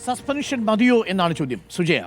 Suspension മതിയോ എന്നാണ് ചോദ്യം. സുജയ,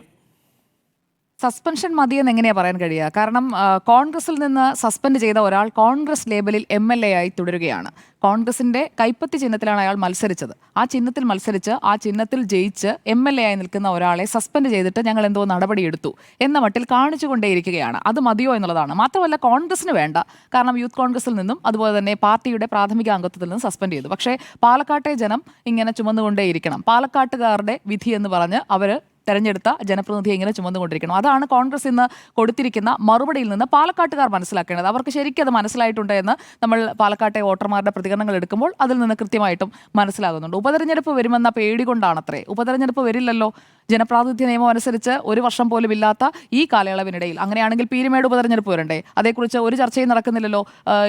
സസ്പെൻഷൻ മതിയെന്ന് എങ്ങനെയാ പറയാൻ കഴിയുക? കാരണം കോൺഗ്രസിൽ നിന്ന് സസ്പെൻഡ് ചെയ്ത ഒരാൾ കോൺഗ്രസ് ലേബലിൽ MLA ആയി തുടരുകയാണ്. കോൺഗ്രസിന്റെ കൈപ്പത്തി ചിഹ്നത്തിലാണ് അയാൾ മത്സരിച്ചത്. ആ ചിഹ്നത്തിൽ മത്സരിച്ച് ആ ചിഹ്നത്തിൽ ജയിച്ച് MLA ആയി നിൽക്കുന്ന ഒരാളെ സസ്പെൻഡ് ചെയ്തിട്ട് ഞങ്ങൾ എന്തോ നടപടിയെടുത്തു എന്ന മട്ടിൽ കാണിച്ചുകൊണ്ടേയിരിക്കുകയാണ്. അത് മതിയോ എന്നുള്ളതാണ്. മാത്രമല്ല കോൺഗ്രസിന് വേണ്ട, കാരണം യൂത്ത് കോൺഗ്രസിൽ നിന്നും അതുപോലെ തന്നെ പാർട്ടിയുടെ പ്രാഥമിക അംഗത്വത്തിൽ നിന്നും സസ്പെൻഡ് ചെയ്തു. പക്ഷേ പാലക്കാട്ടെ ജനം ഇങ്ങനെ ചുമന്നുകൊണ്ടേയിരിക്കണം. പാലക്കാട്ടുകാരുടെ വിധി എന്ന് പറഞ്ഞ് അവർ തെരഞ്ഞെടുത്ത ജനപ്രതിനിധിയെ ഇങ്ങനെ ചുമന്നുകൊണ്ടിരിക്കണം. അതാണ് കോൺഗ്രസ് ഇന്ന് കൊടുത്തിരിക്കുന്ന മറുപടിയിൽ നിന്ന് പാലക്കാട്ടുകാർ മനസ്സിലാക്കേണ്ടത്. അവർക്ക് ശരിക്കും അത് മനസ്സിലായിട്ടുണ്ട് എന്ന് നമ്മൾ പാലക്കാട്ടെ വോട്ടർമാരുടെ പ്രതികരണങ്ങൾ എടുക്കുമ്പോൾ അതിൽ നിന്ന് കൃത്യമായിട്ടും മനസ്സിലാകുന്നുണ്ട്. ഉപതെരഞ്ഞെടുപ്പ് വരുമെന്ന പേടി കൊണ്ടാണത്രേ. ഉപതെരഞ്ഞെടുപ്പ് വരില്ലല്ലോ. ജനപ്രാതിനിധ്യ നിയമം അനുസരിച്ച് 1 വർഷം പോലും ഇല്ലാത്ത ഈ കാലയളവിനിടയിൽ അങ്ങനെയാണെങ്കിൽ പീരുമേട് ഉപതെരഞ്ഞെടുപ്പ് വരണ്ടേ? അതേക്കുറിച്ച് ഒരു ചർച്ചയും നടക്കുന്നില്ലല്ലോ.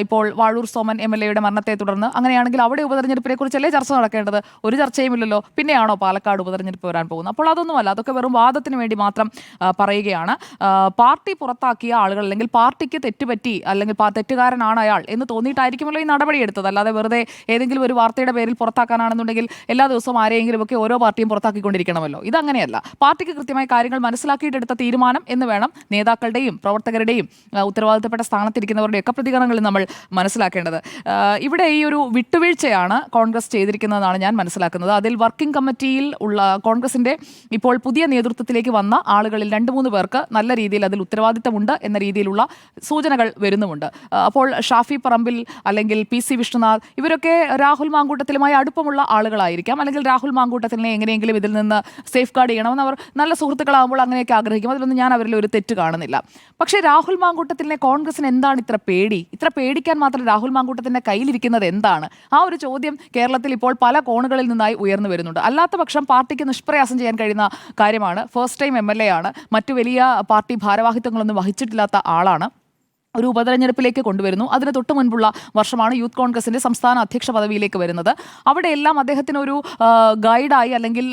ഇപ്പോൾ വാഴൂർ സോമൻ MLA യുടെ മരണത്തെ തുടർന്ന് അങ്ങനെയാണെങ്കിൽ അവിടെ ഉപതെരഞ്ഞെടുപ്പിനെ കുറിച്ചല്ലേ ചർച്ച നടക്കേണ്ടത്? ഒരു ചർച്ചയുമില്ലല്ലോ. പിന്നെയാണോ പാലക്കാട് ഉപതെരഞ്ഞെടുപ്പ് വരാൻ പോകുന്നത്? അപ്പോൾ അതൊന്നുമല്ല. അതൊക്കെ വെറും വാദത്തിന് വേണ്ടി മാത്രം പറയുകയാണ്. പാർട്ടി പുറത്താക്കിയ ആളുകൾ അല്ലെങ്കിൽ പാർട്ടിക്ക് തെറ്റുപറ്റി അല്ലെങ്കിൽ തെറ്റുകാരനാണ് അയാൾ എന്ന് തോന്നിയിട്ടായിരിക്കുമല്ലോ ഈ നടപടി എടുത്തത്. അല്ലാതെ വെറുതെ ഏതെങ്കിലും ഒരു വാർത്തയുടെ പേരിൽ പുറത്താക്കാനാണെന്നുണ്ടെങ്കിൽ എല്ലാ ദിവസവും ആരെയെങ്കിലുമൊക്കെ ഓരോ പാർട്ടിയും പുറത്താക്കിക്കൊണ്ടിരിക്കണമല്ലോ. ഇതങ്ങനെയല്ല. പാർട്ടിക്ക് കൃത്യമായി കാര്യങ്ങൾ മനസ്സിലാക്കിയിട്ടെടുത്ത തീരുമാനം എന്ന് വേണം നേതാക്കളുടെയും പ്രവർത്തകരുടെയും ഉത്തരവാദിത്തപ്പെട്ട സ്ഥാനത്തിരിക്കുന്നവരുടെയും ഒക്കെ പ്രതികരണങ്ങളിൽ നമ്മൾ മനസ്സിലാക്കേണ്ടത്. ഇവിടെ ഈ ഒരു വിട്ടുവീഴ്ചയാണ് കോൺഗ്രസ് ചെയ്തിരിക്കുന്നതെന്നാണ് ഞാൻ മനസ്സിലാക്കുന്നത്. അതിൽ വർക്കിംഗ് കമ്മിറ്റിയിൽ ഉള്ള കോൺഗ്രസിന്റെ ഇപ്പോൾ പുതിയ നേതൃത്വത്തിലേക്ക് വന്ന ആളുകളിൽ 2-3 പേർക്ക് നല്ല രീതിയിൽ അതിൽ ഉത്തരവാദിത്തമുണ്ട് എന്ന രീതിയിലുള്ള സൂചനകൾ വരുന്നുമുണ്ട്. അപ്പോൾ ഷാഫി പറമ്പിൽ അല്ലെങ്കിൽ PC വിഷ്ണുനാഥ് ഇവരൊക്കെ രാഹുൽ മാങ്കൂട്ടത്തിലുമായി അടുപ്പമുള്ള ആളുകളായിരിക്കാം. അല്ലെങ്കിൽ രാഹുൽ മാങ്കൂട്ടത്തിനെ എങ്ങനെയെങ്കിലും ഇതിൽ നിന്ന് സേഫ് ഗാർഡ് ചെയ്യണമെന്ന് അവർ നല്ല സുഹൃത്തുക്കളാകുമ്പോൾ അങ്ങനെയൊക്കെ ആഗ്രഹിക്കും. അതിലൊന്നും ഞാൻ അവരിൽ ഒരു തെറ്റ് കാണുന്നില്ല. പക്ഷേ രാഹുൽ മാങ്കൂട്ടത്തിനെ കോൺഗ്രസിന് എന്താണ് ഇത്ര പേടി? ഇത്ര പേടിക്കാൻ മാത്രം രാഹുൽ മാങ്കൂട്ടത്തിൻ്റെ കയ്യിലിരിക്കുന്നത് എന്താണ്? ആ ഒരു ചോദ്യം കേരളത്തിൽ ഇപ്പോൾ പല കോണുകളിൽ നിന്നായി ഉയർന്നു വരുന്നുണ്ട്. അല്ലാത്ത പക്ഷം പാർട്ടിക്ക് നിഷ്പ്രയാസം ചെയ്യാൻ കഴിയുന്ന കാര്യമാണ്. ഫസ്റ്റ് ടൈം MLA ആണ്. മറ്റു വലിയ പാർട്ടി ഭാരവാഹിത്വങ്ങളൊന്നും വഹിച്ചിട്ടില്ലാത്ത ആളാണ്. ഒരു ഉപതെരഞ്ഞെടുപ്പിലേക്ക് കൊണ്ടുവരുന്നു. അതിന് തൊട്ട് മുൻപുള്ള വർഷമാണ് യൂത്ത് കോൺഗ്രസിന്റെ സംസ്ഥാന അധ്യക്ഷ പദവിയിലേക്ക് വരുന്നത്. അവിടെയെല്ലാം അദ്ദേഹത്തിന് ഒരു ഗൈഡായി അല്ലെങ്കിൽ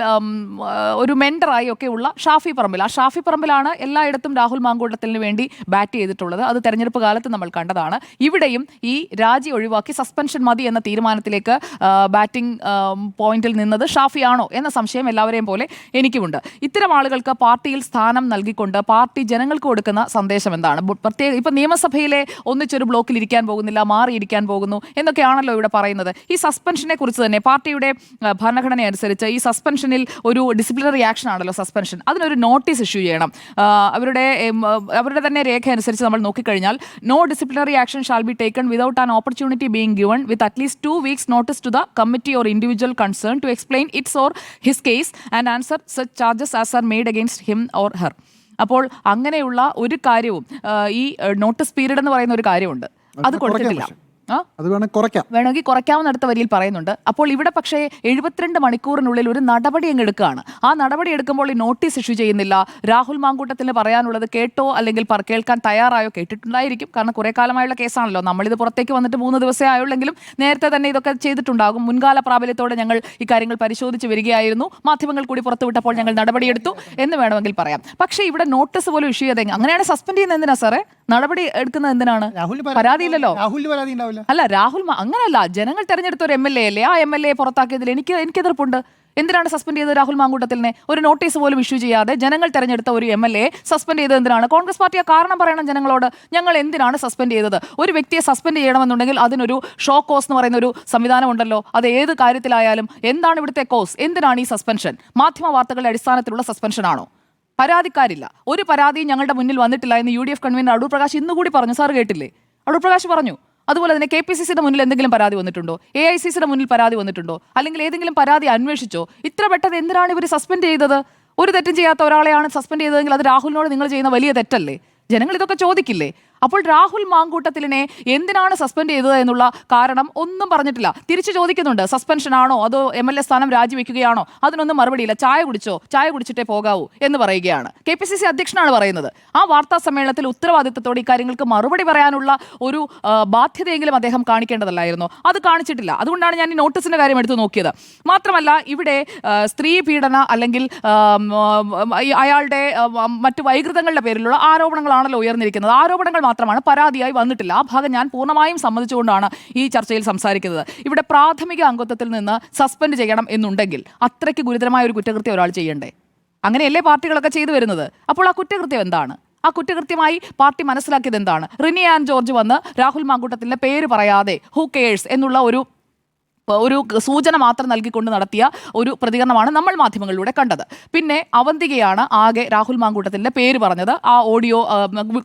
ഒരു മെൻറ്ററായി ഒക്കെ ഉള്ള ഷാഫി പറമ്പിൽ. ആ ഷാഫി പറമ്പിലാണ് എല്ലായിടത്തും രാഹുൽ മാങ്കൂട്ടത്തിന് വേണ്ടി ബാറ്റ് ചെയ്തിട്ടുള്ളത്. അത് തെരഞ്ഞെടുപ്പ് കാലത്ത് നമ്മൾ കണ്ടതാണ്. ഇവിടെയും ഈ രാജി ഒഴിവാക്കി സസ്പെൻഷൻ മതി എന്ന തീരുമാനത്തിലേക്ക് ബാറ്റിംഗ് പോയിന്റിൽ നിന്നത് ഷാഫിയാണോ എന്ന സംശയം എല്ലാവരെയും പോലെ എനിക്കുമുണ്ട്. ഇത്തരം ആളുകൾക്ക് പാർട്ടിയിൽ സ്ഥാനം നൽകിക്കൊണ്ട് പാർട്ടി ജനങ്ങൾക്ക് കൊടുക്കുന്ന സന്ദേശം എന്താണ്? പ്രത്യേക ഇപ്പം നിയമസഭയിലെ ഒന്നിച്ചൊരു ബ്ലോക്കിൽ ഇരിക്കാൻ പോകുന്നില്ല, മാറിയിരിക്കാൻ പോകുന്നു എന്നൊക്കെയാണല്ലോ ഇവിടെ പറയുന്നത്. ഈ സസ്പെൻഷനെ കുറിച്ച് തന്നെ പാർട്ടിയുടെ ഭരണഘടന അനുസരിച്ച് ഈ സസ്പെൻഷനിൽ ഒരു ഡിസിപ്ലിനറി ആക്ഷൻ ആണല്ലോ സസ്പെൻഷൻ. അതിനൊരു നോട്ടീസ് ഇഷ്യൂ ചെയ്യണം. അവരുടെ തന്നെ രേഖ അനുസരിച്ച് നമ്മൾ നോക്കിക്കഴിഞ്ഞാൽ no disciplinary action shall be taken without an opportunity being given with at least 2 weeks notice to the committee or individual concern to explain its or his case and answer such charges as are made against him or her. അപ്പോൾ അങ്ങനെയുള്ള ഒരു കാര്യവും ഈ notice period എന്ന് പറയുന്ന ഒരു കാര്യമുണ്ട്, അത് കൊടുത്തിട്ടില്ല. വേണമെങ്കിൽ കുറയ്ക്കാവുന്ന അടുത്ത വരിയിൽ പറയുന്നുണ്ട്. അപ്പോൾ ഇവിടെ പക്ഷേ 72 മണിക്കൂറിനുള്ളിൽ ഒരു നടപടി അങ്ങ് എടുക്കുകയാണ്. ആ നടപടി എടുക്കുമ്പോൾ ഈ നോട്ടീസ് ഇഷ്യൂ ചെയ്യുന്നില്ല. രാഹുൽ മാങ്കൂട്ടത്തിന് പറയാനുള്ളത് കേട്ടോ അല്ലെങ്കിൽ കേൾക്കാൻ തയ്യാറായോ? കേട്ടിട്ടുണ്ടായിരിക്കും, കാരണം കുറേ കാലമായുള്ള കേസാണല്ലോ. നമ്മളിത് പുറത്തേക്ക് വന്നിട്ട് 3 ദിവസമേ ആയുള്ളെങ്കിലും നേരത്തെ തന്നെ ഇതൊക്കെ ചെയ്തിട്ടുണ്ടാകും. മുൻകാല പ്രാബല്യത്തോടെ ഞങ്ങൾ ഈ കാര്യങ്ങൾ പരിശോധിച്ച് വരികയായിരുന്നു, മാധ്യമങ്ങൾ കൂടി പുറത്തുവിട്ടപ്പോൾ ഞങ്ങൾ നടപടിയെടുത്തു എന്ന് വേണമെങ്കിൽ പറയാം. പക്ഷേ ഇവിടെ നോട്ടീസ് പോലും ഇഷ്യൂ ചെയ്തെങ്കിൽ അങ്ങനെയാണ് സസ്പെൻഡ് ചെയ്യുന്നത് എന്തിനാ സാറേ? നടപടി എടുക്കുന്നത് എന്തിനാണ്? പരാതിയില്ലല്ലോ. അല്ല, രാഹുൽ അങ്ങനെയല്ല. ജനങ്ങൾ തെരഞ്ഞെടുത്ത ഒരു MLA അല്ലേ? ആ MLA പുറത്താക്കിയതിൽ എനിക്ക് എതിർപ്പുണ്ട്. എന്തിനാണ് സസ്പെൻഡ് ചെയ്തത് രാഹുൽ മാങ്കൂട്ടത്തിനെ? ഒരു നോട്ടീസ് പോലും ഇഷ്യൂ ചെയ്യാതെ ജനങ്ങൾ തെരഞ്ഞെടുത്ത ഒരു MLA സസ്പെൻഡ് ചെയ്തത് എന്തിനാണ്? കോൺഗ്രസ് പാർട്ടി ആ കാരണം പറയണം ജനങ്ങളോട്. ഞങ്ങൾ എന്തിനാണ് സസ്പെൻഡ് ചെയ്തത്? ഒരു വ്യക്തിയെ സസ്പെൻഡ് ചെയ്യണമെന്നുണ്ടെങ്കിൽ അതിനൊരു ഷോ കോസ് എന്ന് പറയുന്ന ഒരു സംവിധാനം ഉണ്ടല്ലോ. അത് ഏത് കാര്യത്തിലായാലും എന്താണ് ഇവിടുത്തെ കോസ്? എന്തിനാണ് ഈ സസ്പെൻഷൻ? മാധ്യമ വാർത്തകളുടെ അടിസ്ഥാനത്തിലുള്ള സസ്പെൻഷൻ ആണോ? പരാതിക്കാരില്ല, ഒരു പരാതിയും ഞങ്ങളുടെ മുന്നിൽ വന്നിട്ടില്ല എന്ന് UDF കൺവീനർ അടൂർ പ്രകാശ് ഇന്നുകൂടി പറഞ്ഞു. സാർ കേട്ടില്ലേ? അടൂർ പ്രകാശ് പറഞ്ഞു. അതുപോലെ തന്നെ KPCCയുടെ മുന്നിൽ എന്തെങ്കിലും പരാതി വന്നിട്ടുണ്ടോ? AICCയുടെ മുന്നിൽ പരാതി വന്നിട്ടുണ്ടോ? അല്ലെങ്കിൽ ഏതെങ്കിലും പരാതി അന്വേഷിച്ചോ? ഇത്ര പെട്ടെന്ന് എന്തിനാണ് ഇവർ സസ്പെൻഡ് ചെയ്തത്? ഒരു തെറ്റും ചെയ്യാത്ത ഒരാളെയാണ് സസ്പെൻഡ് ചെയ്തതെങ്കിൽ അത് രാഹുലിനോട് നിങ്ങൾ ചെയ്യുന്ന വലിയ തെറ്റല്ലേ? ജനങ്ങൾ ഇതൊക്കെ ചോദിക്കില്ലേ? അപ്പോൾ രാഹുൽ മാങ്കൂട്ടത്തിലിനെ എന്തിനാണ് സസ്പെൻഡ് ചെയ്തത് എന്നുള്ള കാരണം ഒന്നും പറഞ്ഞിട്ടില്ല. തിരിച്ചു ചോദിക്കുന്നുണ്ട്, സസ്പെൻഷൻ ആണോ അതോ MLA സ്ഥാനം രാജിവെക്കുകയാണോ? അതിനൊന്നും മറുപടിയില്ല. ചായ കുടിച്ചോ? ചായ കുടിച്ചിട്ടേ പോകാവൂ എന്ന് പറയുകയാണ്. KPCC അധ്യക്ഷനാണ് പറയുന്നത്. ആ വാർത്താ സമ്മേളനത്തിൽ ഉത്തരവാദിത്തത്തോടെ ഇക്കാര്യങ്ങൾക്ക് മറുപടി പറയാനുള്ള ഒരു ബാധ്യതയെങ്കിലും അദ്ദേഹം കാണിക്കേണ്ടതല്ലായിരുന്നു. അത് കാണിച്ചിട്ടില്ല. അതുകൊണ്ടാണ് ഞാൻ ഈ നോട്ടീസിന്റെ കാര്യം എടുത്തു നോക്കിയത്. മാത്രമല്ല ഇവിടെ സ്ത്രീ പീഡന അല്ലെങ്കിൽ അയാളുടെ മറ്റു വൈകൃതങ്ങളുടെ പേരിലുള്ള ആരോപണങ്ങളാണല്ലോ ഉയർന്നിരിക്കുന്നത്. ആരോപണങ്ങൾ മാത്രമാണ്, പരാതിയായി വന്നിട്ടില്ല. ആ ഭാഗം ഞാൻ പൂർണ്ണമായും സമ്മതിച്ചുകൊണ്ടാണ് ഈ ചർച്ചയിൽ സംസാരിക്കുന്നത്. ഇവിടെ പ്രാഥമിക അംഗത്വത്തിൽ നിന്ന് സസ്പെൻഡ് ചെയ്യണം എന്നുണ്ടെങ്കിൽ അത്രയ്ക്ക് ഗുരുതരമായ ഒരു കുറ്റകൃത്യം ഒരാൾ ചെയ്യണ്ടേ? അങ്ങനെയല്ലേ പാർട്ടികളൊക്കെ ചെയ്തു വരുന്നത്. അപ്പോൾ ആ കുറ്റകൃത്യം എന്താണ്? ആ കുറ്റകൃത്യമായി പാർട്ടി മനസ്സിലാക്കിയത് എന്താണ്? റിനി ആൻഡ് ജോർജ് വന്ന് രാഹുൽ മാങ്കൂട്ടത്തിൻ്റെ പേര് പറയാതെ ഹൂ കെയേഴ്സ് എന്നുള്ള ഒരു സൂചന മാത്രം നൽകിക്കൊണ്ട് നടത്തിയ ഒരു പ്രതികരണമാണ് നമ്മൾ മാധ്യമങ്ങളിലൂടെ കണ്ടത്. പിന്നെ അവന്തികയാണ് ആകെ രാഹുൽ മാങ്കൂട്ടത്തിൻ്റെ പേര് പറഞ്ഞത്, ആ ഓഡിയോ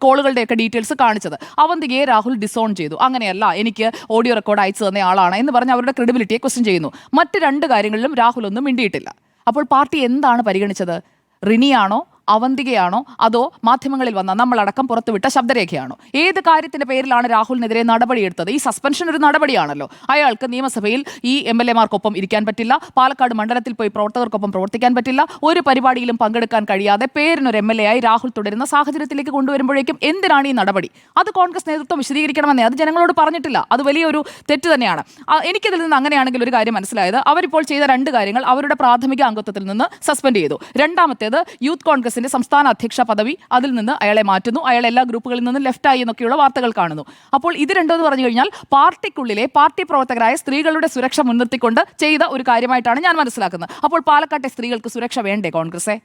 കോളുകളുടെയൊക്കെ ഡീറ്റെയിൽസ് കാണിച്ചത്. അവന്തികയെ രാഹുൽ ഡിസോൺ ചെയ്തു. അങ്ങനെയല്ല, എനിക്ക് ഓഡിയോ റെക്കോർഡ് അയച്ചു തന്ന ആളാണ് എന്ന് പറഞ്ഞ് അവരുടെ ക്രെഡിബിലിറ്റിയെ ക്വസ്റ്റ്യൻ ചെയ്യുന്നു. മറ്റ് രണ്ട് കാര്യങ്ങളിലും രാഹുൽ ഒന്നും മിണ്ടിയിട്ടില്ല. അപ്പോൾ പാർട്ടി എന്താണ് പരിഗണിച്ചത്? റിനിയാണോ, അവന്തികയാണോ, അതോ മാധ്യമങ്ങളിൽ വന്ന നമ്മളടക്കം പുറത്തുവിട്ട ശബ്ദരേഖയാണോ? ഏത് കാര്യത്തിന്റെ പേരിലാണ് രാഹുലിനെതിരെ നടപടിയെടുത്തത്? ഈ സസ്പെൻഷൻ ഒരു നടപടിയാണല്ലോ. അയാൾക്ക് നിയമസഭയിൽ ഈ MLA-മാർക്കൊപ്പം ഇരിക്കാൻ പറ്റില്ല, പാലക്കാട് മണ്ഡലത്തിൽ പോയി പ്രവർത്തകർക്കൊപ്പം പ്രവർത്തിക്കാൻ പറ്റില്ല, ഒരു പരിപാടിയിലും പങ്കെടുക്കാൻ കഴിയാതെ പേരിനൊരു MLA ആയി രാഹുൽ തുടരുന്ന സാഹചര്യത്തിലേക്ക് കൊണ്ടുവരുമ്പോഴേക്കും എന്തിനാണ് ഈ നടപടി? അത് കോൺഗ്രസ് നേതൃത്വം വിശദീകരിക്കണമെന്നേ. അത് ജനങ്ങളോട് പറഞ്ഞിട്ടില്ല. അത് വലിയൊരു തെറ്റ് തന്നെയാണ്. എനിക്കിതിൽ നിന്ന് അങ്ങനെയാണെങ്കിൽ ഒരു കാര്യം മനസ്സിലായത്, അവരിപ്പോൾ ചെയ്ത രണ്ട് കാര്യങ്ങൾ അവരുടെ പ്രാഥമിക അംഗത്വത്തിൽ നിന്ന് സസ്പെൻഡ് ചെയ്തു. രണ്ടാമത്തേത് യൂത്ത് കോൺഗ്രസ് സംസ്ഥാന അധ്യക്ഷ പദവി, അതിൽ നിന്ന് അയാളെ മാറ്റുന്നു. അയാൾ എല്ലാ ഗ്രൂപ്പുകളിൽ നിന്നും ലെഫ്റ്റ് ആയി എന്നൊക്കെയുള്ള വാർത്തകൾ കാണുന്നു. അപ്പോൾ ഇത് രണ്ടെന്ന് പറഞ്ഞു കഴിഞ്ഞാൽ പാർട്ടിക്കുള്ളിലെ പാർട്ടി പ്രവർത്തകരായ സ്ത്രീകളുടെ സുരക്ഷ മുൻനിർത്തിക്കൊണ്ട് ചെയ്ത ഒരു കാര്യമായിട്ടാണ് ഞാൻ മനസ്സിലാക്കുന്നത്. അപ്പോൾ പാലക്കാട്ടെ സ്ത്രീകൾക്ക് സുരക്ഷ വേണ്ടേ കോൺഗ്രസേ?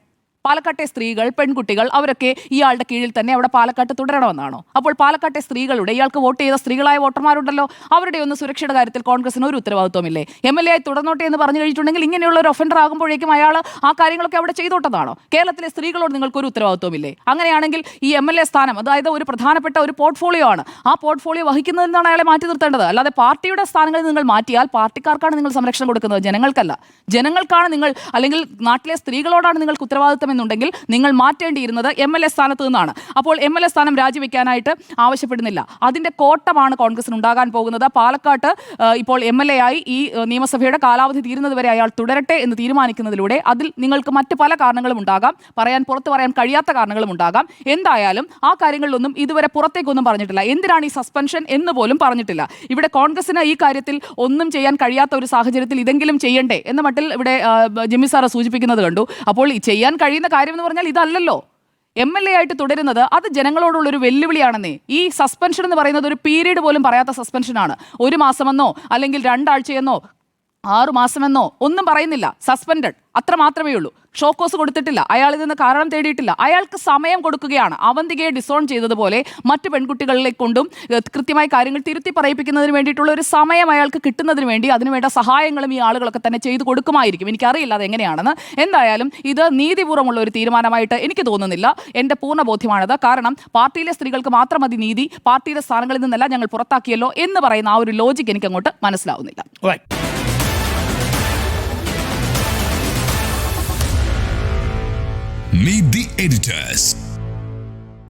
പാലക്കാട്ടെ സ്ത്രീകൾ, പെൺകുട്ടികൾ അവരൊക്കെ ഇയാളുടെ കീഴിൽ തന്നെ അവിടെ പാലക്കാട്ട് തുടരണമെന്നാണോ? അപ്പോൾ പാലക്കാട്ടെ സ്ത്രീകളുടെ, ഇയാൾക്ക് വോട്ട് ചെയ്ത സ്ത്രീകളായ വോട്ടർമാരുണ്ടല്ലോ, അവരുടെ ഒന്ന് സുരക്ഷയുടെ കാര്യത്തിൽ കോൺഗ്രസിന് ഒരു ഉത്തരവാദിത്വമില്ലേ? MLA ആയി തുടർന്നോട്ടെ എന്ന് പറഞ്ഞു കഴിഞ്ഞിട്ടുണ്ടെങ്കിൽ ഇങ്ങനെയുള്ള ഒരു ഒഫൻഡർ ആകുമ്പോഴേക്കും അയാൾ ആ കാര്യങ്ങളൊക്കെ അവിടെ ചെയ്തോട്ടതാണോ? കേരളത്തിലെ സ്ത്രീകളോട് നിങ്ങൾക്കൊരു ഉത്തരവാദിത്വമില്ലേ? അങ്ങനെയാണെങ്കിൽ ഈ MLA സ്ഥാനം, അതായത് ഒരു പ്രധാനപ്പെട്ട ഒരു പോർട്ട്ഫോളിയോ ആണ്, ആ പോർട്ട്ഫോളിയോ വഹിക്കുന്നതിൽ നിന്നാണ് അയാളെ മാറ്റി നിർത്തേണ്ടത്. അല്ലാതെ പാർട്ടിയുടെ സ്ഥാനങ്ങളിൽ നിങ്ങൾ മാറ്റിയാൽ പാർട്ടിക്കാർക്കാണ് നിങ്ങൾ സംരക്ഷണം കൊടുക്കുന്നത്, ജനങ്ങൾക്കല്ല. ജനങ്ങൾക്കാണ് നിങ്ങൾ, അല്ലെങ്കിൽ നാട്ടിലെ സ്ത്രീകളോടാണ് നിങ്ങൾക്ക് ഉത്തരവാദിത്വം എന്നുണ്ടെങ്കിൽ നിങ്ങൾ മാറ്റേണ്ടിയിരുന്നത് MLA സ്ഥാനത്ത് നിന്നാണ്. അപ്പോൾ MLA സ്ഥാനം രാജിവെക്കാനായിട്ട് ആവശ്യപ്പെടുന്നില്ല. അതിന്റെ കോട്ടമാണ് കോൺഗ്രസിന് ഉണ്ടാകാൻ പോകുന്നത്. പാലക്കാട്ട് ഇപ്പോൾ MLA ആയി ഈ നിയമസഭയുടെ കാലാവധി തീരുന്നത് വരെ അയാൾ തുടരട്ടെ എന്ന് തീരുമാനിക്കുന്നതിലൂടെ അതിൽ നിങ്ങൾക്ക് മറ്റ് പല കാരണങ്ങളും ഉണ്ടാകാം, പുറത്തു പറയാൻ കഴിയാത്ത കാരണങ്ങളും ഉണ്ടാകാം. എന്തായാലും ആ കാര്യങ്ങളിലൊന്നും ഇതുവരെ പുറത്തേക്കൊന്നും പറഞ്ഞിട്ടില്ല. എന്തിനാണ് ഈ സസ്പെൻഷൻ എന്ന് പോലും പറഞ്ഞിട്ടില്ല. ഇവിടെ കോൺഗ്രസിന് ഈ കാര്യത്തിൽ ഒന്നും ചെയ്യാൻ കഴിയാത്ത ഒരു സാഹചര്യത്തിൽ ഇതെങ്കിലും ചെയ്യണ്ടേ എന്ന മട്ടിൽ ഇവിടെ ജിമ്മി സാറ് സൂചിപ്പിക്കുന്നത് കണ്ടു. അപ്പോൾ ചെയ്യാൻ കഴിയുന്ന കാര്യം എന്ന് പറഞ്ഞാൽ ഇതല്ലല്ലോ. MLA ആയിട്ട് തുടരുന്നത് അത് ജനങ്ങളോടുള്ളൊരു വെല്ലുവിളിയാണെന്നേ. ഈ സസ്പെൻഷൻ എന്ന് പറയുന്നത് ഒരു പീരീഡ് പോലും പറയാത്ത സസ്പെൻഷനാണ്. 1 മാസമെന്നോ അല്ലെങ്കിൽ 2 ആഴ്ചയെന്നോ 6 മാസമെന്നോ ഒന്നും പറയുന്നില്ല. സസ്പെൻഡഡ്, അത്ര മാത്രമേ ഉള്ളൂ. ഷോക്കോസ് കൊടുത്തിട്ടില്ല, അയാളിൽ നിന്ന് കാരണം തേടിയിട്ടില്ല. അയാൾക്ക് സമയം കൊടുക്കുകയാണ്. അവന്തികയെ ഡിസോൺ ചെയ്തതുപോലെ മറ്റ് പെൺകുട്ടികളിലെ കൊണ്ടും കൃത്യമായി കാര്യങ്ങൾ തിരുത്തി പറയിപ്പിക്കുന്നതിന് വേണ്ടിയിട്ടുള്ള ഒരു സമയം അയാൾക്ക് കിട്ടുന്നതിന് വേണ്ടി അതിനുവേണ്ട സഹായങ്ങളും ഈ ആളുകളൊക്കെ തന്നെ ചെയ്തു കൊടുക്കുമായിരിക്കും. എനിക്കറിയില്ല അത് എങ്ങനെയാണെന്ന്. എന്തായാലും ഇത് നീതിപൂർവ്വമുള്ള ഒരു തീരുമാനമായിട്ട് എനിക്ക് തോന്നുന്നില്ല. എൻ്റെ പൂർണ്ണ ബോധ്യമാണത്. കാരണം പാർട്ടിയിലെ സ്ത്രീകൾക്ക് മാത്രം മതി നീതി, പാർട്ടിയുടെ സ്ഥാനങ്ങളിൽ നിന്നല്ല ഞങ്ങൾ പുറത്താക്കിയല്ലോ എന്ന് പറയുന്ന ആ ഒരു ലോജിക്ക് എനിക്ക് അങ്ങോട്ട് മനസ്സിലാവുന്നില്ല. Meet the editors.